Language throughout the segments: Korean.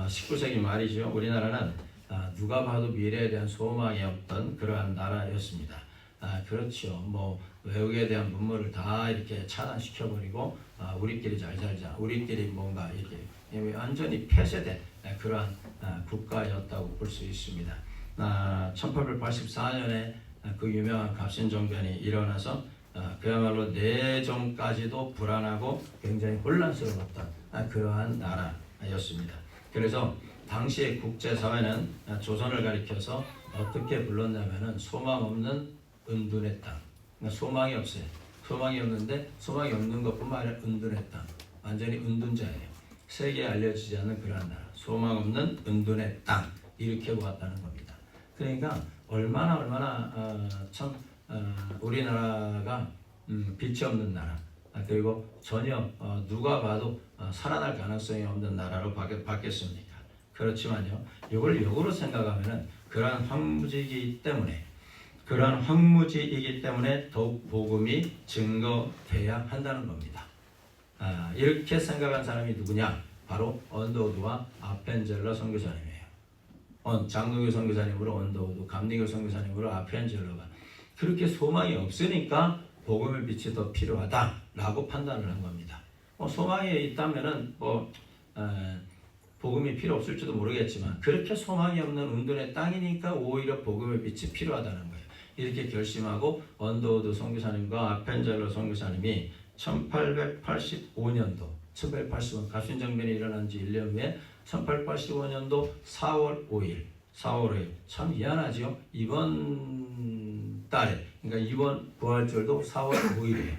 19세기 말이죠. 우리나라는 누가 봐도 미래에 대한 소망이 없던 그러한 나라였습니다. 그렇죠. 뭐 외국에 대한 문물을 다 이렇게 차단시켜버리고 우리끼리 잘 살자, 우리끼리 뭔가 이렇게 완전히 폐쇄된 그러한 국가였다고 볼 수 있습니다. 1884년에 그 유명한 갑신정변이 일어나서 그야말로 내정까지도 불안하고 굉장히 혼란스러웠던 그러한 나라였습니다. 그래서 당시의 국제사회는 조선을 가리켜서 어떻게 불렀냐면은 소망 없는 은둔의 땅. 그러니까 소망이 없어요. 소망이 없는데 소망이 없는 것뿐만 아니라 은둔의 땅. 완전히 은둔자예요. 세계에 알려지지 않는 그러한 나라. 소망 없는 은둔의 땅. 이렇게 보았다는 겁니다. 그러니까 얼마나 참 우리나라가 빛이 없는 나라, 그리고 전혀 누가 봐도 살아날 가능성이 없는 나라로 바뀌었습니까? 그렇지만요, 이걸 역으로 생각하면은 그러한 황무지이기 때문에 더욱 복음이 증거돼야 한다는 겁니다. 이렇게 생각한 사람이 누구냐? 바로 언더우드와 아펜젤러 선교사님이에요. 장동규 선교사님으로 언더우드, 감리교 선교사님으로 아펜젤러가 그렇게 소망이 없으니까 복음의 빛이 더 필요하다라고 판단을 한 겁니다. 소망이 있다면은 복음이 필요 없을지도 모르겠지만 그렇게 소망이 없는 은둔의 땅이니까 오히려 복음의 빛이 필요하다는 거예요. 이렇게 결심하고 언더우드 선교사님과 아펜젤러 선교사님이 1885년 갑신정변이 일어난 지 1년 후에 1885년도 4월 5일 참 미안하죠. 이번 달에, 그러니까 이번 부활절도 4월 5일이에요.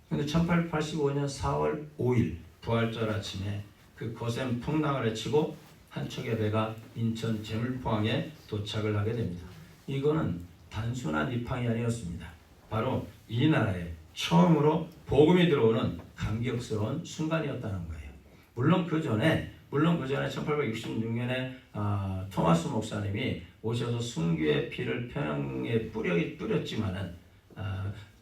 근데 1885년 4월 5일 부활절 아침에 그 거센 풍랑을 헤치고 한 척의 배가 인천 제물포항에 도착을 하게 됩니다. 이거는 단순한 입항이 아니었습니다. 바로 이 나라에 처음으로 복음이 들어오는 감격스러운 순간이었다는 거예요. 물론 그 전에 1866년에 토마스 목사님이 오셔서 순교의 피를 평양에 뿌렸지만은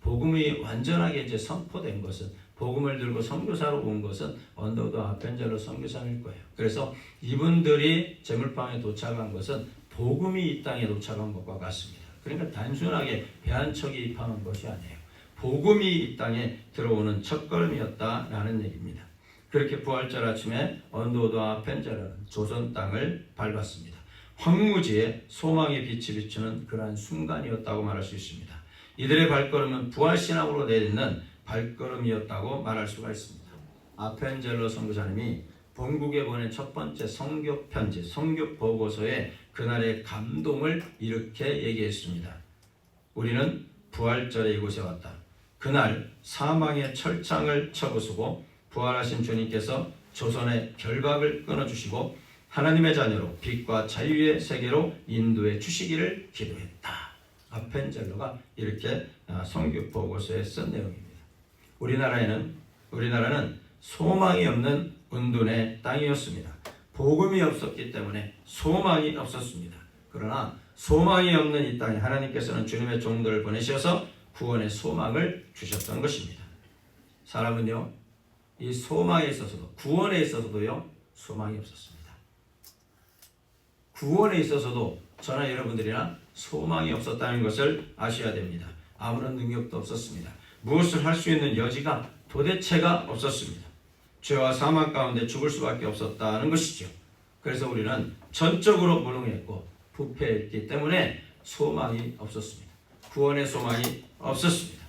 복음이 완전하게 이제 선포된 것은, 복음을 들고 선교사로 온 것은 언더우드 아펜젤러 선교사일 거예요. 그래서 이분들이 제물방에 도착한 것은 복음이 이 땅에 도착한 것과 같습니다. 그러니까 단순하게 배 한 척이 입항한 것이 아니에요. 복음이 이 땅에 들어오는 첫걸음이었다라는 얘기입니다. 그렇게 부활절 아침에 언더우드와 아펜젤러는 조선 땅을 밟았습니다. 황무지에 소망의 빛이 비추는 그러한 순간이었다고 말할 수 있습니다. 이들의 발걸음은 부활신앙으로 내딛는 발걸음이었다고 말할 수가 있습니다. 아펜젤러 선교사님이 본국에 보낸 첫 번째 선교 편지, 선교 보고서에 그날의 감동을 이렇게 얘기했습니다. 우리는 부활절에 이곳에 왔다. 그날 사망의 철창을 쳐부수고 부활하신 주님께서 조선의 결박을 끊어주시고 하나님의 자녀로 빛과 자유의 세계로 인도해 주시기를 기도했다. 아펜젤러가 이렇게 선교 보고서에 쓴 내용입니다. 우리나라는 소망이 없는 은둔의 땅이었습니다. 복음이 없었기 때문에 소망이 없었습니다. 그러나 소망이 없는 이 땅에 하나님께서는 주님의 종들을 보내셔서 구원의 소망을 주셨던 것입니다. 사람은요, 이 소망에 있어서도, 구원에 있어서도요, 소망이 없었습니다. 구원에 있어서도 저나 여러분들이나 소망이 없었다는 것을 아셔야 됩니다. 아무런 능력도 없었습니다. 무엇을 할 수 있는 여지가 도대체가 없었습니다. 죄와 사망 가운데 죽을 수밖에 없었다는 것이죠. 그래서 우리는 전적으로 무능했고 부패했기 때문에 소망이 없었습니다. 구원의 소망이 없었습니다.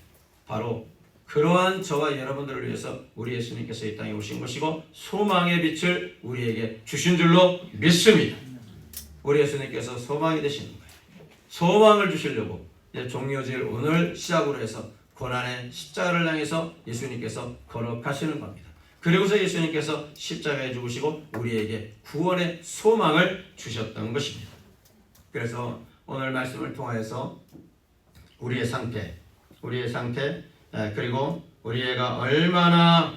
바로 그러한 저와 여러분들을 위해서 우리 예수님께서 이 땅에 오신 것이고 소망의 빛을 우리에게 주신 줄로 믿습니다. 우리 예수님께서 소망이 되시는 거예요. 소망을 주시려고 종료질 오늘 시작으로 해서 고난의 십자가를 향해서 예수님께서 걸어가시는 겁니다. 그리고서 예수님께서 십자가에 죽으시고 우리에게 구원의 소망을 주셨던 것입니다. 그래서 오늘 말씀을 통하여서 우리의 상태 그리고 우리가 얼마나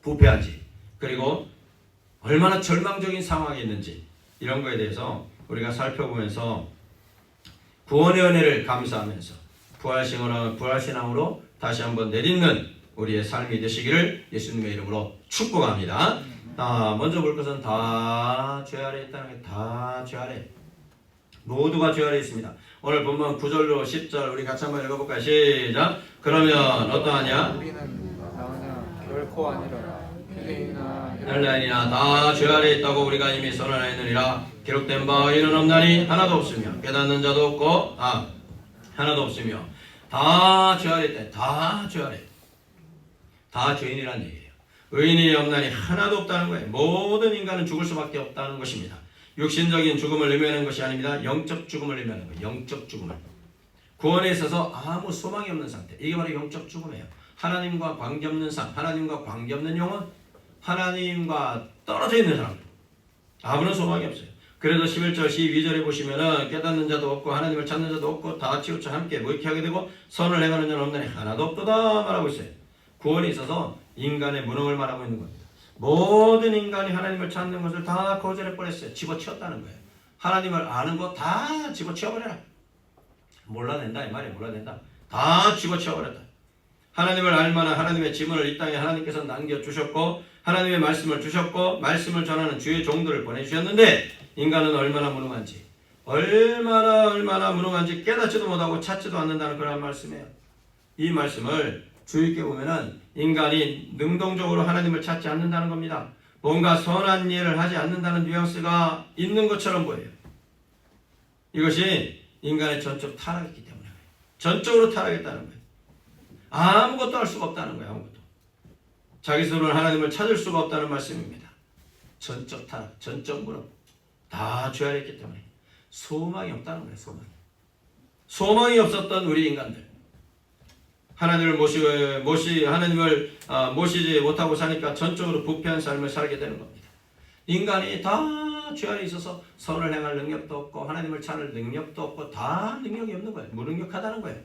부패한지 그리고 얼마나 절망적인 상황이 있는지 이런 거에 대해서 우리가 살펴보면서 구원의 은혜를 감사하면서 부활신앙으로 다시 한번 내딛는 우리의 삶이 되시기를 예수님의 이름으로 축복합니다. 먼저 볼 것은 다 죄 아래 있다는 게 다 죄 아래. 모두가 죄 아래 있습니다. 오늘 본문 9절로 10절 우리 같이 한번 읽어볼까요? 시작. 그러면 어떠하냐? 우리는 나오냐 결코 아니라 유대인이나 헬라인이나 다 죄 아래 있다고 우리가 이미 선언하였느니라. 기록된 바 이는 없나니 하나도 없으며 깨닫는 자도 없고 하나도 없으며 다 죄 아래 있다. 다 죄 아래. 다 죄인이란 얘기예요. 의인이 없나니 하나도 없다는 거예요. 모든 인간은 죽을 수밖에 없다는 것입니다. 육신적인 죽음을 의미하는 것이 아닙니다. 영적 죽음을 의미하는 거예요. 영적 죽음을. 구원에 있어서 아무 소망이 없는 상태. 이게 바로 영적 죽음이에요. 하나님과 관계없는 삶, 하나님과 관계없는 영혼, 하나님과 떨어져 있는 사람. 아무런 소망이 없어요. 그래서 11절, 12절에 보시면은 깨닫는 자도 없고 하나님을 찾는 자도 없고 다 치우쳐 함께 무익히 하게 되고 선을 행하는 자는 없나니 하나도 없도다 말하고 있어요. 구원에 있어서 인간의 무능을 말하고 있는 겁니다. 모든 인간이 하나님을 찾는 것을 다 거절해 버렸어요. 집어치웠다는 거예요. 하나님을 아는 거 다 집어치워버려라. 몰라낸다 이 말이에요. 몰라낸다. 다 집어치워버렸다. 하나님을 알만한 하나님의 지문을 이 땅에 하나님께서 남겨주셨고 하나님의 말씀을 주셨고 말씀을 전하는 주의 종들을 보내주셨는데 인간은 얼마나 무능한지 얼마나 무능한지 깨닫지도 못하고 찾지도 않는다는 그런 말씀이에요. 이 말씀을 주의 있게 보면은 인간이 능동적으로 하나님을 찾지 않는다는 겁니다. 뭔가 선한 일을 하지 않는다는 뉘앙스가 있는 것처럼 보여요. 이것이 인간의 전적 타락이기 때문에 전적으로 타락했다는 거예요. 아무것도 할 수가 없다는 거예요. 아무것도. 자기 스스로는 하나님을 찾을 수가 없다는 말씀입니다. 전적 타락, 전적 무능. 다 죄하였기 때문에 소망이 없다는 거예요. 소망이 없었던 우리 인간들. 하나님을 하나님을 모시지 못하고 사니까 전적으로 부패한 삶을 살게 되는 겁니다. 인간이 다 죄 안에 있어서 선을 행할 능력도 없고 하나님을 찾을 능력도 없고 다 능력이 없는 거예요. 무능력하다는 거예요.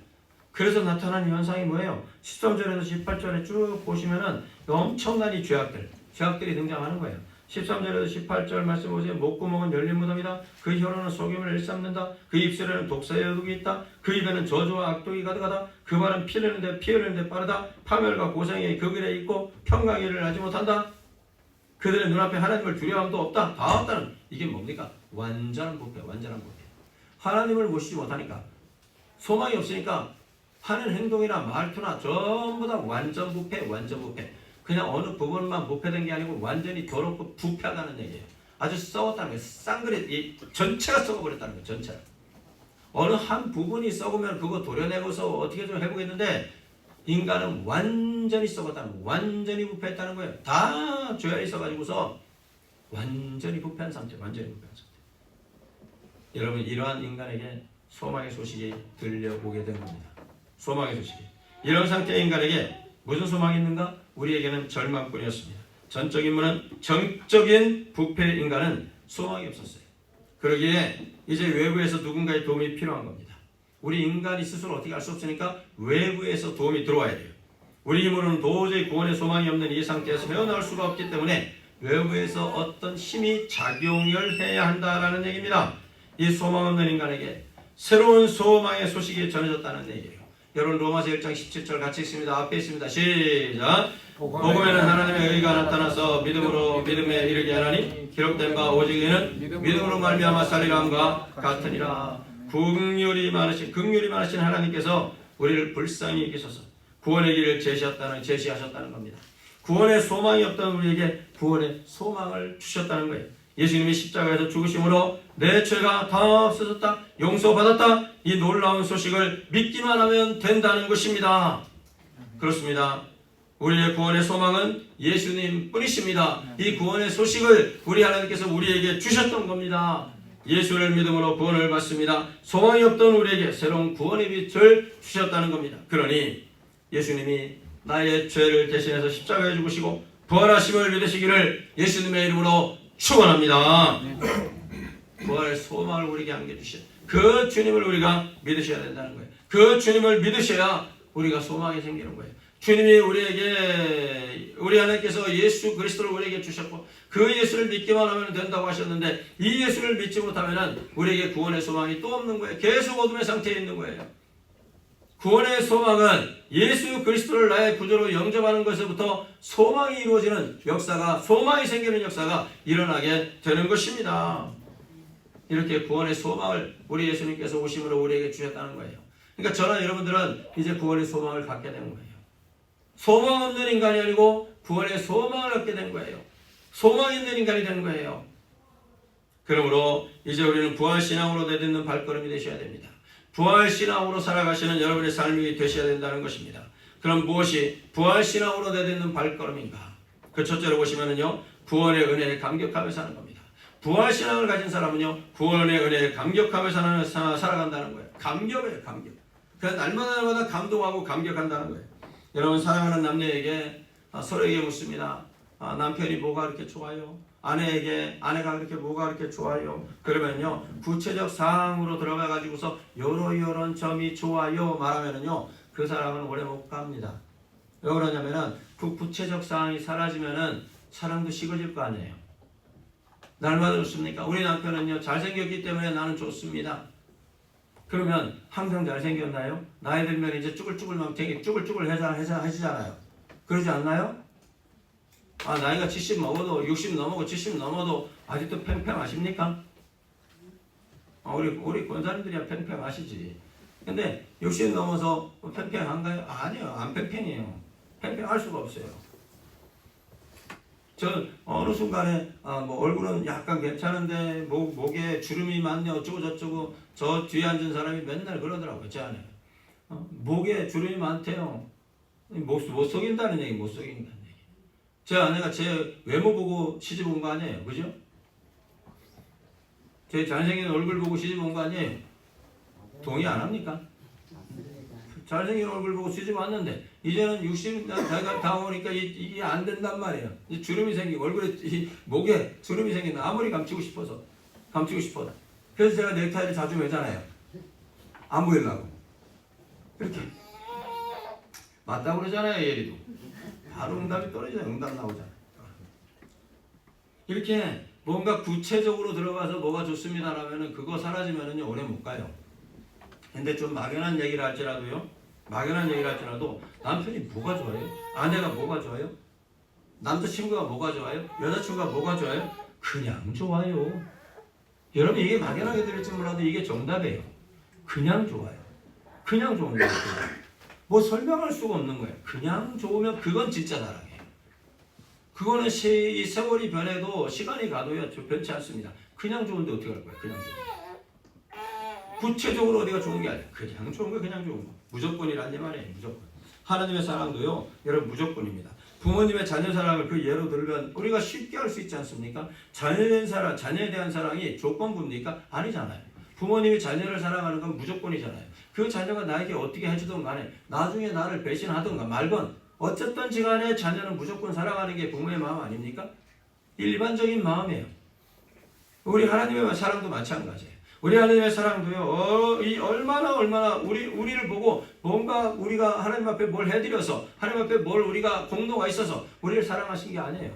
그래서 나타난 현상이 뭐예요? 13절에서 18절에 쭉 보시면은 엄청난 이 죄악들이 등장하는 거예요. 13절에서 18절 말씀 보세요. 목구멍은 열린 무덤이다. 그 혀로는 속임을 일삼는다. 그 입술에는 독사의 여독이 있다. 그 입에는 저주와 악독이 가득하다. 그 말은 피 흘리는데 빠르다. 파멸과 고생이 그 길에 있고 평강이를 하지 못한다. 그들의 눈앞에 하나님을 두려움도 없다. 다 없다는 이게 뭡니까? 완전한 부패. 하나님을 모시지 못하니까 소망이 없으니까 하는 행동이나 말투나 전부 다 완전 부패. 그냥 어느 부분만 부패된 게 아니고 완전히 더럽고 부패하다는 얘기예요. 아주 썩었다는 거예요. 쌍그리 전체가 썩어버렸다는 거예요. 전체가. 어느 한 부분이 썩으면 그거 도려내고서 어떻게 좀 해보겠는데 인간은 완전히 썩었다는 거예요. 완전히 부패했다는 거예요. 다 죄에 있어가지고서 완전히 부패한 상태. 여러분 이러한 인간에게 소망의 소식이 들려오게 된 겁니다. 소망의 소식이. 이런 상태의 인간에게 무슨 소망이 있는가? 우리에게는 절망뿐이었습니다. 정적인 부패 인간은 소망이 없었어요. 그러기에 이제 외부에서 누군가의 도움이 필요한 겁니다. 우리 인간이 스스로 어떻게 할 수 없으니까 외부에서 도움이 들어와야 돼요. 우리 힘으로는 도저히 구원의 소망이 없는 이 상태에서 헤어나올 수가 없기 때문에 외부에서 어떤 힘이 작용을 해야 한다라는 얘기입니다. 이 소망 없는 인간에게 새로운 소망의 소식이 전해졌다는 얘기예요. 여러분 로마서 1장 17절 같이 읽습니다. 앞에 있습니다. 시작. 복음에는 하나님의 의가 나타나서 믿음에 이르게 하나니 기록된 바 오직 이는 믿음으로 말미암아 살리람과 같으니라. 긍휼이 많으신 하나님께서 우리를 불쌍히 여기셔서 구원의 길을 제시하셨다는 겁니다. 구원의 소망이 없던 우리에게 구원의 소망을 주셨다는 거예요. 예수님이 십자가에서 죽으심으로 내 죄가 다 없어졌다, 용서받았다, 이 놀라운 소식을 믿기만 하면 된다는 것입니다. 그렇습니다. 우리의 구원의 소망은 예수님 뿐이십니다. 이 구원의 소식을 우리 하나님께서 우리에게 주셨던 겁니다. 예수를 믿음으로 구원을 받습니다. 소망이 없던 우리에게 새로운 구원의 빛을 주셨다는 겁니다. 그러니 예수님이 나의 죄를 대신해서 십자가에 죽으시고 부활하심을 믿으시기를 예수님의 이름으로 축원합니다. 부활의 소망을 우리에게 안겨주신 그 주님을 우리가 믿으셔야 된다는 거예요. 그 주님을 믿으셔야 우리가 소망이 생기는 거예요. 주님이 우리 하나님께서 예수 그리스도를 우리에게 주셨고 그 예수를 믿기만 하면 된다고 하셨는데 이 예수를 믿지 못하면 우리에게 구원의 소망이 또 없는 거예요. 계속 어둠의 상태에 있는 거예요. 구원의 소망은 예수 그리스도를 나의 구주로 영접하는 것에부터 소망이 이루어지는 역사가, 소망이 생기는 역사가 일어나게 되는 것입니다. 이렇게 구원의 소망을 우리 예수님께서 오심으로 우리에게 주셨다는 거예요. 그러니까 저는 여러분들은 이제 구원의 소망을 갖게 되는 거예요. 소망 없는 인간이 아니고 구원의 소망을 갖게 된 거예요. 소망 있는 인간이 되는 거예요. 그러므로 이제 우리는 부활신앙으로 내딛는 발걸음이 되셔야 됩니다. 부활신앙으로 살아가시는 여러분의 삶이 되셔야 된다는 것입니다. 그럼 무엇이 부활신앙으로 내딛는 발걸음인가? 그 첫째로 보시면은요, 구원의 은혜에 감격하며 사는 겁니다. 부활신앙을 가진 사람은요, 구원의 은혜에 감격하며 살아간다는 거예요. 감격이에요, 감격. 그래서 날마다 감동하고 감격한다는 거예요. 여러분, 사랑하는 남녀에게 서로에게 묻습니다. 남편이 뭐가 그렇게 좋아요? 아내에게 아내가 그렇게 뭐가 그렇게 좋아요? 그러면요, 구체적 사항으로 들어가 가지고서 요런 점이 좋아요 말하면은요, 그 사람은 오래 못 갑니다. 왜 그러냐면은 그 구체적 사항이 사라지면은 사랑도 식어질 거 아니에요. 날마다 좋습니까? 우리 남편은요, 잘생겼기 때문에 나는 좋습니다. 그러면 항상 잘생겼나요? 나이 들면 이제 쭈글쭈글 막 되게 쭈글쭈글 해지잖아요. 그러지 않나요? 나이가 70 넘어도 60 넘어고 70 넘어도 아직도 팽팽하십니까? 우리 권사님들이야 팽팽하시지. 근데 60 넘어서 팽팽한가요? 아니요, 안 팽팽해요. 팽팽할 수가 없어요. 저 어느 순간에 뭐 얼굴은 약간 괜찮은데 목에 주름이 많네 어쩌고 저쩌고, 저 뒤에 앉은 사람이 맨날 그러더라고요. 제 아내 목에 주름이 많대요. 못 속인다는 얘기, 못 속인다는 얘기. 제 아내가 제 외모 보고 시집 온 거 아니에요, 그죠? 제 잘생긴 얼굴 보고 시집 온 거 아니에요? 동의 안 합니까? 잘생긴 얼굴 보고 시집 왔는데 이제는 60 다 오니까 이게 안 된단 말이에요. 주름이 생기고 얼굴에 목에 주름이 생긴다. 아무리 감추고 싶어도. 그래서 제가 넥타이를 자주 매잖아요. 안 보이려고. 이렇게 맞다고 그러잖아요, 예리도. 바로 응답이 떨어지잖아요. 응답 나오잖아요. 이렇게 뭔가 구체적으로 들어가서 뭐가 좋습니다라면은 그거 사라지면은요, 오래 못 가요. 근데 좀 막연한 얘기를 할지라도 남편이 뭐가 좋아요? 아내가 뭐가 좋아요? 남자친구가 뭐가 좋아요? 여자친구가 뭐가 좋아요? 그냥 좋아요. 여러분, 이게 막연하게 들릴지 몰라도 이게 정답이에요. 그냥 좋아요. 그냥 좋은 거예요. 뭐 설명할 수가 없는 거예요. 그냥 좋으면 그건 진짜 사랑이에요. 그거는 이 세월이 변해도 시간이 가도요, 변치 않습니다. 그냥 좋은데 어떻게 할 거예요? 그냥 좋은 거. 구체적으로 어디가 좋은 게 아니에요. 그냥 좋은 거, 그냥 좋은 거. 무조건이란 말이에요. 무조건. 하나님의 사랑도요, 여러분 무조건입니다. 부모님의 자녀 사랑을 그 예로 들면 우리가 쉽게 할 수 있지 않습니까? 자녀에 대한 사랑이 조건부입니까? 아니잖아요. 부모님이 자녀를 사랑하는 건 무조건이잖아요. 그 자녀가 나에게 어떻게 해주든 간에 나중에 나를 배신하든가 말건 어쨌든지 간에 자녀는 무조건 사랑하는 게 부모의 마음 아닙니까? 일반적인 마음이에요. 우리 하나님의 사랑도 마찬가지예요. 우리 하나님의 사랑도요, 얼마나 우리를 보고 뭔가 우리가 하나님 앞에 뭘 해드려서, 하나님 앞에 뭘 우리가 공로가 있어서 우리를 사랑하신 게 아니에요.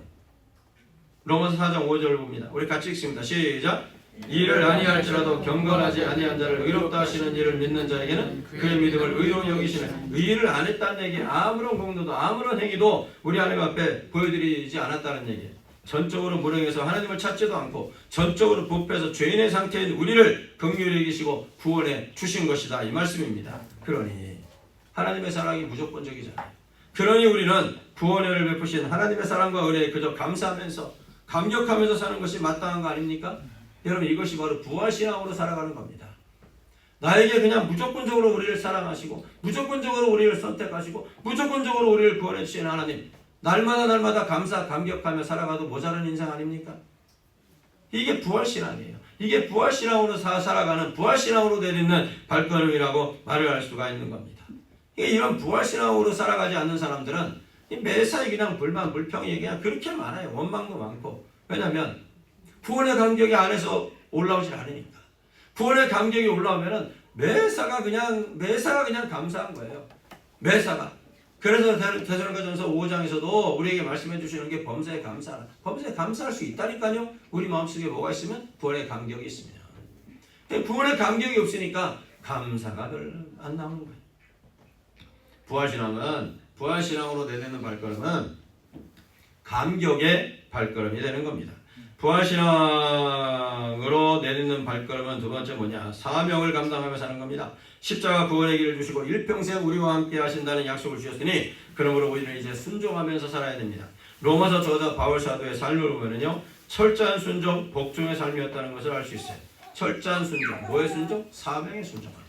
로마서 4장 5절을 봅니다. 우리 같이 읽습니다. 시작. 이를 아니할지라도 경건하지 아니한 자를 의롭다 하시는 이를 믿는 자에게는 그의 믿음을 의로 여기시는, 의를 안 했다는 얘기, 아무런 공로도 아무런 행위도 우리 하나님 앞에 보여드리지 않았다는 얘기예요. 전적으로 무능해서 하나님을 찾지도 않고 전적으로 부패해서 죄인의 상태인 우리를 긍휼히 여기시고 구원해 주신 것이다, 이 말씀입니다. 그러니 하나님의 사랑이 무조건적이잖아요. 그러니 우리는 구원을 베푸신 하나님의 사랑과 은혜에 그저 감사하면서 감격하면서 사는 것이 마땅한 거 아닙니까? 여러분, 이것이 바로 부활신앙으로 살아가는 겁니다. 나에게 그냥 무조건적으로 우리를 사랑하시고 무조건적으로 우리를 선택하시고 무조건적으로 우리를 구원해 주신 하나님, 날마다 감격하며 살아가도 모자란 인생 아닙니까? 이게 부활신앙이에요. 이게 부활신앙으로 살아가는, 부활신앙으로 내딛는 발걸음이라고 말을 할 수가 있는 겁니다. 이런 부활신앙으로 살아가지 않는 사람들은 매사에 그냥 불만, 불평이 그냥 그렇게 많아요. 원망도 많고. 왜냐하면 구원의 감격이 안에서 올라오질 않으니까. 구원의 감격이 올라오면은 매사가 그냥 감사한 거예요. 매사가. 그래서 데살로니가전서 5장에서도 우리에게 말씀해 주시는 게 범사에 감사하라. 범사에 감사할 수 있다니까요. 우리 마음속에 뭐가 있으면 구원의 감격이 있으면. 구원의 감격이 없으니까 감사가 별 안 나오는 거예요. 부활신앙으로 내딛는 발걸음은 감격의 발걸음이 되는 겁니다. 부활신앙으로 내딛는 발걸음은 두 번째 뭐냐? 사명을 감당하며 사는 겁니다. 십자가 구원의 길을 주시고 일평생 우리와 함께 하신다는 약속을 주셨으니 그러므로 우리는 이제 순종하면서 살아야 됩니다. 로마서 저자 바울 사도의 삶을 보면은요, 철저한 순종, 복종의 삶이었다는 것을 알 수 있어요. 철저한 순종, 뭐의 순종? 사명의 순종합니다.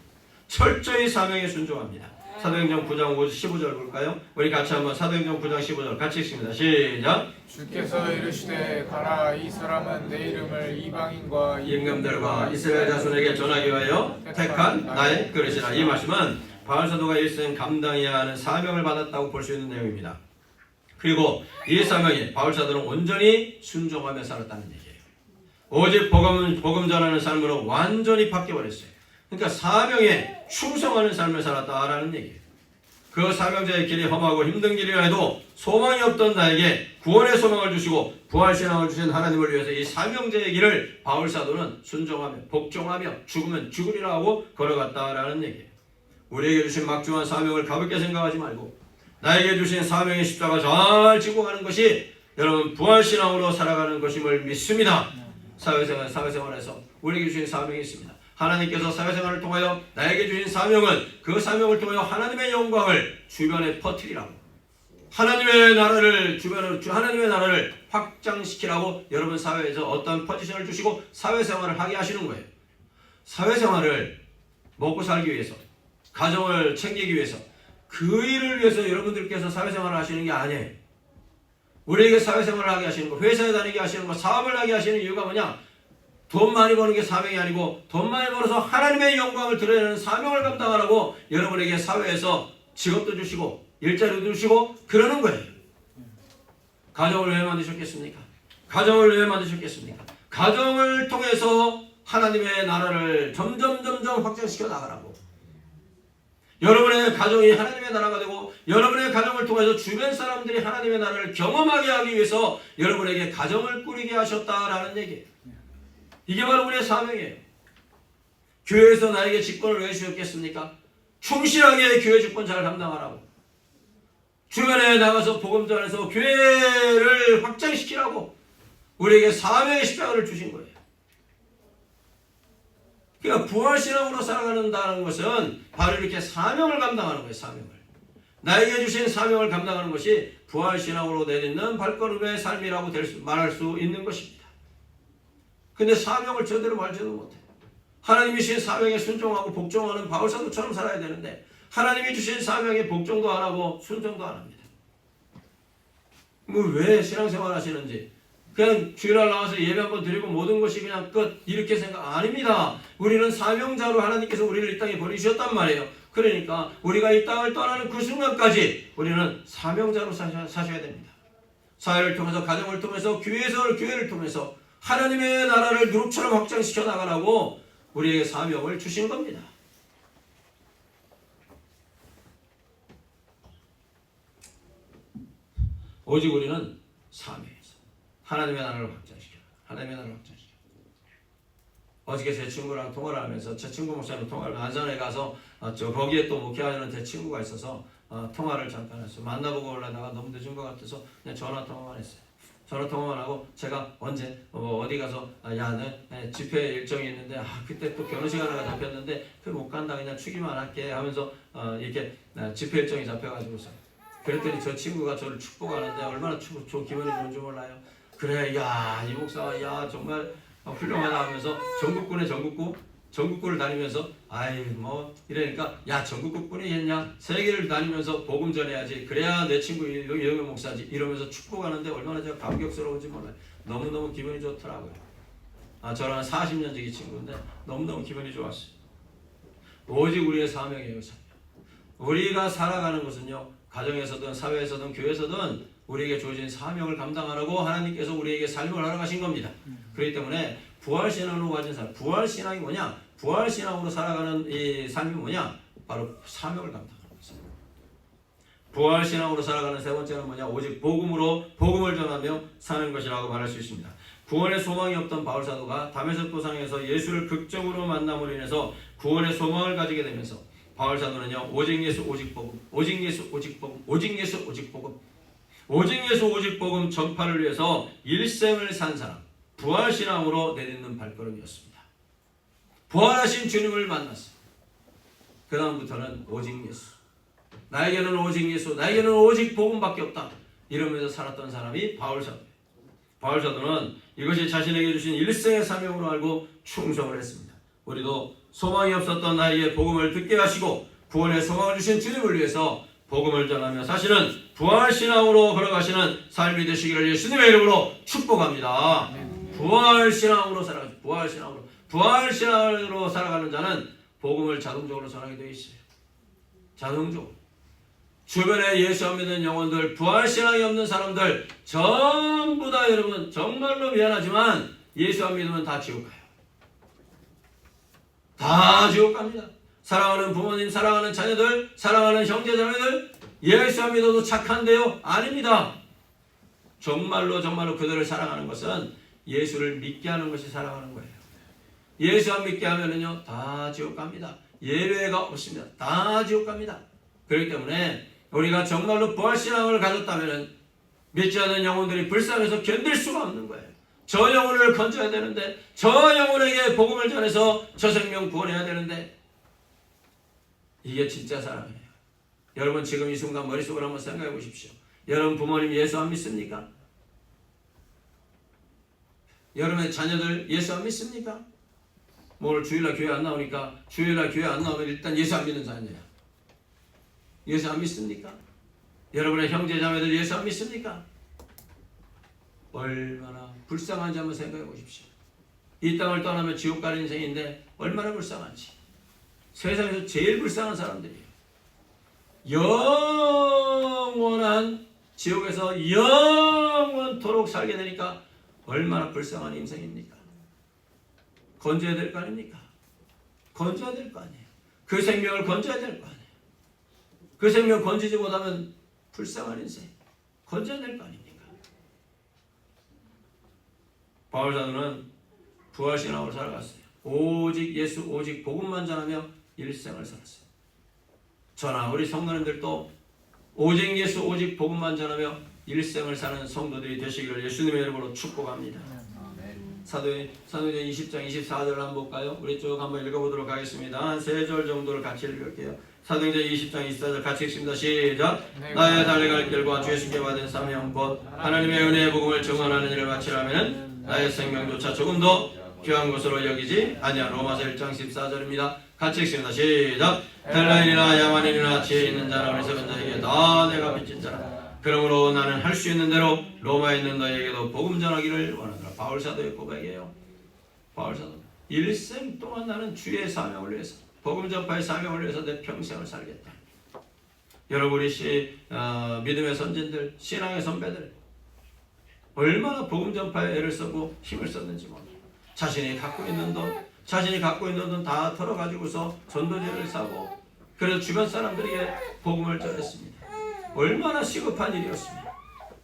철저히 사명에 순종합니다. 사도행전 9장 15절 볼까요? 우리 같이 한번 사도행전 9장 15절 같이 읽습니다. 시작. 주께서 이르시되 가라, 이 사람은 내 이름을 이방인과 임금들과 이스라엘 자손에게 전하기 위하여 택한 나의 그릇이라. 이 말씀은 바울 사도가 일생 감당해야 하는 사명을 받았다고 볼 수 있는 내용입니다. 그리고 이 사명에 바울 사도는 온전히 순종하며 살았다는 얘기예요. 오직 복음 전하는 삶으로 완전히 바뀌어버렸어요. 그러니까 사명에 충성하는 삶을 살았다라는 얘기예요. 그 사명자의 길이 험하고 힘든 길이라 해도 소망이 없던 나에게 구원의 소망을 주시고 부활신앙을 주신 하나님을 위해서 이 사명자의 길을 바울 사도는 순종하며 복종하며 죽으면 죽으리라 하고 걸어갔다라는 얘기예요. 우리에게 주신 막중한 사명을 가볍게 생각하지 말고 나에게 주신 사명의 십자가 잘 지고 가는 것이 여러분 부활신앙으로 살아가는 것임을 믿습니다. 사회생활에서 우리에게 주신 사명이 있습니다. 하나님께서 사회생활을 통하여 나에게 주신 사명은 그 사명을 통하여 하나님의 영광을 주변에 퍼뜨리라고, 하나님의 나라를 확장시키라고 여러분 사회에서 어떤 포지션을 주시고 사회생활을 하게 하시는 거예요. 사회생활을 먹고 살기 위해서, 가정을 챙기기 위해서, 그 일을 위해서 여러분들께서 사회생활을 하시는 게 아니에요. 우리에게 사회생활을 하게 하시는 거, 회사에 다니게 하시는 거, 사업을 하게 하시는 이유가 뭐냐? 돈 많이 버는 게 사명이 아니고 돈 많이 벌어서 하나님의 영광을 드러내는 사명을 감당하라고 여러분에게 사회에서 직업도 주시고 일자리도 주시고 그러는 거예요. 가정을 왜 만드셨겠습니까? 가정을 통해서 하나님의 나라를 점점 확장시켜 나가라고. 여러분의 가정이 하나님의 나라가 되고 여러분의 가정을 통해서 주변 사람들이 하나님의 나라를 경험하게 하기 위해서 여러분에게 가정을 꾸리게 하셨다라는 얘기예요. 이게 바로 우리의 사명이에요. 교회에서 나에게 직분을 왜 주셨겠습니까? 충실하게 교회 직분 잘 감당하라고. 주변에 나가서 복음 전해서 교회를 확장시키라고 우리에게 사명의 십자가를 주신 거예요. 그러니까 부활신앙으로 살아간다는 것은 바로 이렇게 사명을 감당하는 거예요. 사명을. 나에게 주신 사명을 감당하는 것이 부활신앙으로 내딛는 발걸음의 삶이라고 말할 수 있는 것입니다. 근데 사명을 제대로 말지도 못해. 하나님이 주신 사명에 순종하고 복종하는 바울사도처럼 살아야 되는데 하나님이 주신 사명에 복종도 안 하고 순종도 안 합니다. 왜 신앙생활 하시는지 그냥 주일날 나와서 예배 한번 드리고 모든 것이 그냥 끝 이렇게 생각 아닙니다. 우리는 사명자로 하나님께서 우리를 이 땅에 버리셨단 말이에요. 그러니까 우리가 이 땅을 떠나는 그 순간까지 우리는 사명자로 사셔야 됩니다. 사회를 통해서 가정을 통해서 교회를 통해서 하나님의 나라를 누룩처럼 확장시켜 나가라고 우리에게 사명을 주신 겁니다. 오직 우리는 사명에서 하나님의 나라를 확장시켜. 어저께 제 친구랑 통화를 하면서 제 친구 목사님 통화를 안산에 가서 거기에 또 목회하는 제 친구가 있어서 통화를 잠깐 했어요. 만나보고 올라다가 너무 늦은 것 같아서 그냥 전화 통화만 했어요. 전화 통화만 하고 제가 언제 어디 가서 내 집회 일정이 있는데 그때 또 결혼식 하나가 잡혔는데 못 간다 그냥 추기만 할게 하면서 이렇게 집회 일정이 잡혀가지고서 그랬더니 저 친구가 저를 축복하는데 얼마나 기분이 좋은지 몰라요. 그래 이 목사 정말 훌륭하다 하면서 전국구를 다니면서 이러니까 전국구뿐이겠냐 세계를 다니면서 복음 전해야지 그래야 내 친구 이영현 목사지 이러면서 축복하는데 얼마나 제가 감격스러운지 몰라요. 너무너무 기분이 좋더라고요. 저랑 40년 지기 친구인데 너무너무 기분이 좋았어요. 오직 우리의 사명이에요. 사명. 우리가 살아가는 것은요 가정에서든 사회에서든 교회에서든 우리에게 주어진 사명을 감당하라고 하나님께서 우리에게 삶을 허락하신 겁니다. 그렇기 때문에 부활신앙으로 가진 삶, 부활신앙이 뭐냐? 부활신앙으로 살아가는 이 삶이 뭐냐? 바로 사명을 감당하는 것입니다. 부활신앙으로 살아가는 세 번째는 뭐냐? 오직 복음을 전하며 사는 것이라고 말할 수 있습니다. 구원의 소망이 없던 바울사도가 다메섹 도상에서 예수를 극적으로 만남으로 인해서 구원의 소망을 가지게 되면서 바울 사도는요, 오직 예수 오직 복음, 오직 예수 오직 복음, 오직 예수 오직 복음, 오직 예수 오직 복음 전파를 위해서 일생을 산 사람, 부활신앙으로 내딛는 발걸음이었습니다. 부활하신 주님을 만났어요. 그 다음부터는 오직 예수, 나에게는 오직 예수, 나에게는 오직 복음밖에 없다 이러면서 살았던 사람이 바울 사도예요. 바울 사도는 이것이 자신에게 주신 일생의 사명으로 알고 충성을 했습니다. 우리도 소망이 없었던 나에게 복음을 듣게 하시고 구원의 소망을 주신 주님을 위해서 복음을 전하며 사실은 부활신앙으로 걸어가시는 삶이 되시기를 예수님의 이름으로 축복합니다. 부활신앙으로 살아가죠. 부활신앙으로 살아가는 자는 복음을 자동적으로 전하게 되어 있어요. 자동적으로. 주변에 예수 안 믿는 영혼들, 부활신앙이 없는 사람들 전부 다 여러분 정말로 미안하지만 예수 안 믿으면 다 지옥 가요. 다 지옥 갑니다. 사랑하는 부모님, 사랑하는 자녀들, 사랑하는 형제자매들, 예수 안 믿어도 착한데요? 아닙니다. 정말로 그들을 사랑하는 것은 예수를 믿게 하는 것이 사랑하는 거예요. 예수 안 믿게 하면은요 다 지옥 갑니다. 예외가 없습니다. 다 지옥 갑니다. 그렇기 때문에 우리가 정말로 부활신앙을 가졌다면 믿지 않는 영혼들이 불쌍해서 견딜 수가 없는 거예요. 저 영혼을 건져야 되는데, 저 영혼에게 복음을 전해서 저 생명 구원해야 되는데, 이게 진짜 사랑이에요. 여러분 지금 이 순간 머릿속으로 한번 생각해 보십시오. 여러분 부모님 예수 안 믿습니까? 여러분의 자녀들 예수 안 믿습니까? 뭐 오늘 주일날 교회 안 나오니까 주일날 교회 안 나오면 일단 예수 안 믿는 자녀야. 예수 안 믿습니까? 여러분의 형제 자매들 예수 안 믿습니까? 얼마나 불쌍한지 한번 생각해 보십시오. 이 땅을 떠나면 지옥 가는 인생인데 얼마나 불쌍한지. 세상에서 제일 불쌍한 사람들이에요. 영원한 지옥에서 영원토록 살게 되니까 얼마나 불쌍한 인생입니까? 건져야 될 거 아닙니까? 건져야 될 거 아니에요. 그 생명을 건져야 될 거 아니에요. 그 생명 건지지 못하면 불쌍한 인생 건져야 될 거 아닙니까? 바울 사도는 부활신앙으로 살아갔어요. 오직 예수 오직 복음만 전하며 일생을 살았어요. 저나 우리 성도님들도 오직 예수 오직 복음만 전하며 일생을 사는 성도들이 되시기를 예수님의 이름으로 축복합니다. 사도행 20장 24절을 한번 볼까요? 우리 쭉 한번 읽어보도록 하겠습니다. 한 3절 정도를 같이 읽을게요. 사도행전 20장 24절 같이 읽습니다. 시작. 나의 달려갈 길과 주 예수께 받은 사명 곧 하나님의 은혜의 복음을 증언하는 일을 마치려면 나의 생명조차 조금 더 귀한 것으로 여기지 아니야. 로마서 1장 14절입니다. 같이 읽습니다. 시작. 헬라인이나 야만인이나 지혜 있는 자나 어리석은 자에게 다 내가 빚진 자라. 그러므로 나는 할 수 있는 대로 로마에 있는 너에게도 복음 전하기를 원하노라. 바울 사도의 고백이에요. 바울 사도. 일생 동안 나는 주의 사명을 위해서, 복음 전파의 사명을 위해서 내 평생을 살겠다. 여러분 우리 믿음의 선진들, 신앙의 선배들 얼마나 복음 전파에 애를 쓰고 힘을 썼는지 몰라요. 자신이 갖고 있는 돈 다 털어가지고서 전도제를 사고 그래서 주변 사람들에게 복음을 전했습니다. 얼마나 시급한 일이었습니다.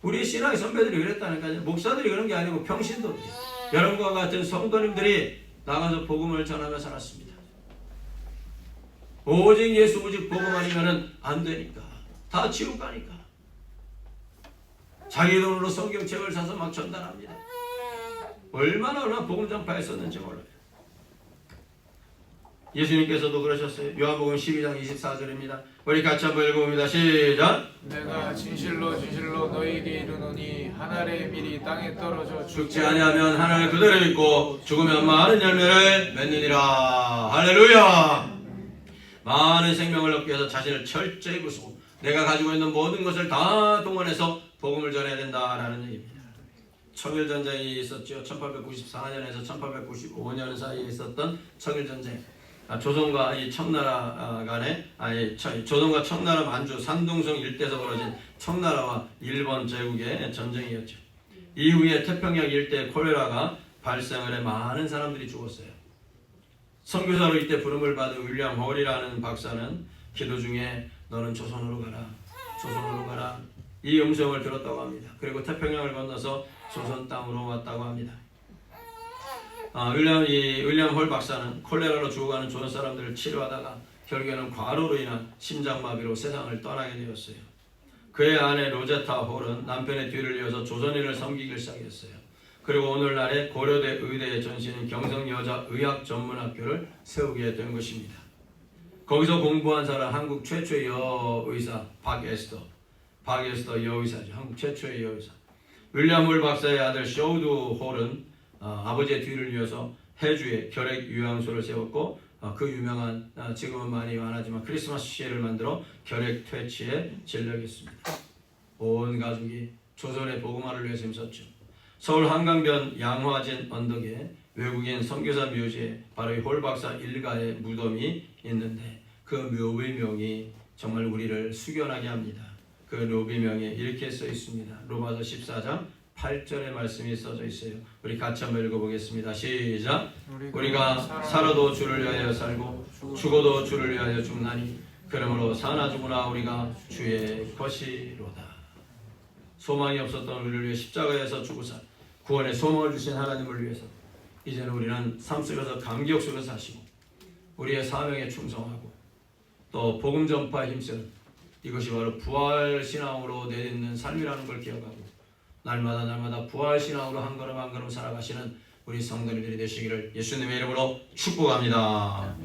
우리 신앙의 선배들이 그랬다니까요. 목사들이 그런 게 아니고 평신도들, 여러분과 같은 성도님들이 나가서 복음을 전하며 살았습니다. 오직 예수 오직 복음 아니면 안 되니까 다 지옥 가니까 자기 돈으로 성경책을 사서 막 전달합니다. 얼마나 복음 전파에 썼는지 몰라요. 예수님께서도 그러셨어요. 요한복음 12장 24절입니다. 우리 같이 한번 읽어봅니다. 시작. 내가 진실로 너희에게 이르노니 한 알의 밀이 땅에 떨어져 죽지 아니하면 하늘 그대로 있고 죽으면 많은 열매를 맺느니라. 할렐루야. 많은 생명을 얻기 위해서 자신을 철저히 부수고 내가 가지고 있는 모든 것을 다 동원해서 복음을 전해야 된다라는 얘기입니다. 청일전쟁이 있었죠. 1894년에서 1895년 사이에 있었던 청일전쟁. 조선과 이 청나라 간에 조선과 청나라 만주 산둥성 일대에서 벌어진 청나라와 일본 제국의 전쟁이었죠. 이후에 태평양 일대 콜레라가 발생을 해 많은 사람들이 죽었어요. 선교사로 이때 부름을 받은 윌리엄 홀이라는 박사는 기도 중에 너는 조선으로 가라, 조선으로 가라 이 음성을 들었다고 합니다. 그리고 태평양을 건너서 조선 땅으로 왔다고 합니다. 윌리엄 홀 박사는 콜레라로 죽어가는 조선 사람들을 치료하다가 결국에는 과로로 인한 심장마비로 세상을 떠나게 되었어요. 그의 아내 로제타 홀은 남편의 뒤를 이어서 조선인을 섬기기 시작했어요. 그리고 오늘날의 고려대 의대의 전신인 경성여자의학전문학교를 세우게 된 것입니다. 거기서 공부한 사람 한국 최초의 여의사 박에스더 여의사죠. 한국 최초의 여의사. 윌리엄 홀 박사의 아들 쇼우드 홀은 아버지의 뒤를 이어서 해주에 결핵유양소를 세웠고 그 유명한 지금은 많이 안 하지만 크리스마스 시를 만들어 결핵 퇴치에 진력했습니다. 온 가족이 조선의 복음화를 위해서 힘썼죠. 서울 한강변 양화진 언덕에 외국인 선교사 묘지에 바로 이 홀 박사 일가의 무덤이 있는데 그 묘비명이 정말 우리를 숙연하게 합니다. 그 묘비명에 이렇게 써 있습니다. 로마서 14장 8절의 말씀이 써져 있어요. 우리 같이 한번 읽어보겠습니다. 시작. 우리가 살아도 주를 위하여 살고 죽어도 주를 위하여 죽나니 그러므로 사나 죽으나 우리가 주의 것이로다. 소망이 없었던 우리를 위해 십자가에서 죽으사 구원의 소망을 주신 하나님을 위해서 이제는 우리는 삶 속에서 감격 속에 사시고 우리의 사명에 충성하고 또 복음 전파에 힘쓰는 이것이 바로 부활 신앙으로 내딛는 삶이라는 걸 기억하고 날마다 부활 신앙으로 한 걸음 한 걸음 살아가시는 우리 성도님들이 되시기를 예수님의 이름으로 축복합니다.